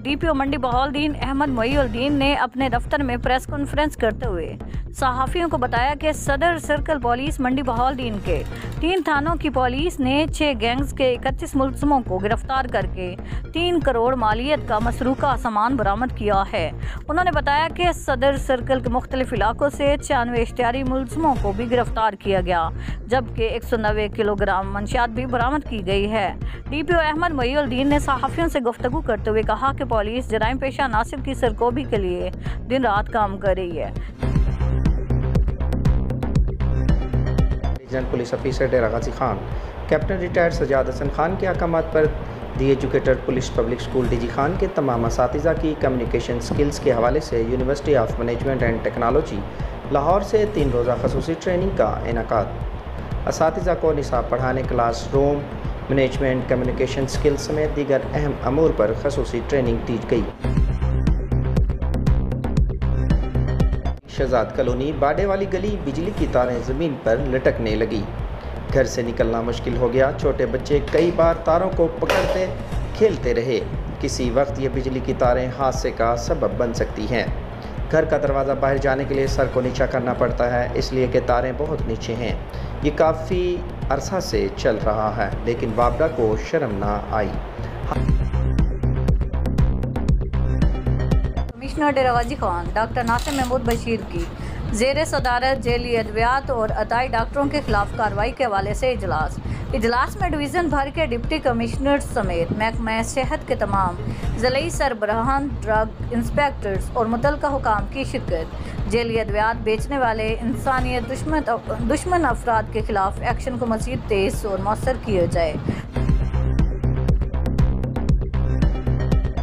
DPO मंडी बहाउद्दीन अहमद मोईउद्दीन ने अपने दफ्तर में प्रेस कॉन्फ्रेंस करते हुए सहाफ़ियों को बताया कि सदर सर्कल पुलिस मंडी बहाउद्दीन के 3 थानों की पुलिस ने 6 गैंग्स के 31 मुलज़िमों को गिरफ्तार करके 3 करोड़ मालियत का मसरूका सामान बरामद किया है। उन्होंने बताया कि सदर सर्कल के मुख्तलिफ इलाकों से 96 इश्तिहारी मुलज़िमों को भी गिरफ्तार किया गया, जबकि 190 किलोग्राम मंशियात भी बरामद की गई है। डीपीओ अहमद मोईउद्दीन ने सहाफ़ियों से गुफ्तगू करते हुए कहा कि पुलिस जराइम पेशा नासिब की सरकोबी के लिए दिन रात काम कर रही है। Regional police officer Dera Ghazi Khan, captain retired Sajjad Hasan Khan के अहकामात पर the Educator Police Public School DG Khan के तमाम असातिज़ा की कम्युनिकेशन स्किल्स के हवाले से University of Management and Technology Lahore से 3 रोज़ा खसूसी ट्रेनिंग का इनेकाद। असातिज़ा को निसाब पढ़ाने, class room management, communication skills समेत दीगर अहम अमूर पर खसूसी ट्रेनिंग दी गई। शहजाद कॉलोनी बाडे वाली गली, बिजली की तारें ज़मीन पर लटकने लगी, घर से निकलना मुश्किल हो गया। छोटे बच्चे कई बार तारों को पकड़ते खेलते रहे। किसी वक्त ये बिजली की तारें हादसे का सबब बन सकती हैं। घर का दरवाज़ा बाहर जाने के लिए सर को नीचा करना पड़ता है, इसलिए कि तारें बहुत नीचे हैं। ये काफ़ी अरसा से चल रहा है, लेकिन वाबडा को शर्म ना आई। कमिश्नर डेरा गाजी खान डॉक्टर नासिर महमूद बशीर की ज़ेर सदारत जेली अद्वियात और अताई डॉक्टरों के खिलाफ कार्रवाई के हवाले से इजलास में डिवीज़न भर के डिप्टी कमिश्नर समेत महकमा सेहत के तमाम ज़िली सरबराहान, ड्रग इंस्पेक्टर्स और मुतल्लिका हुकाम की शिरकत। जेली अद्वियात बेचने वाले इंसानियत दुश्मन अफराद के खिलाफ एक्शन को मज़ीद तेज़ और मौसर किया जाए।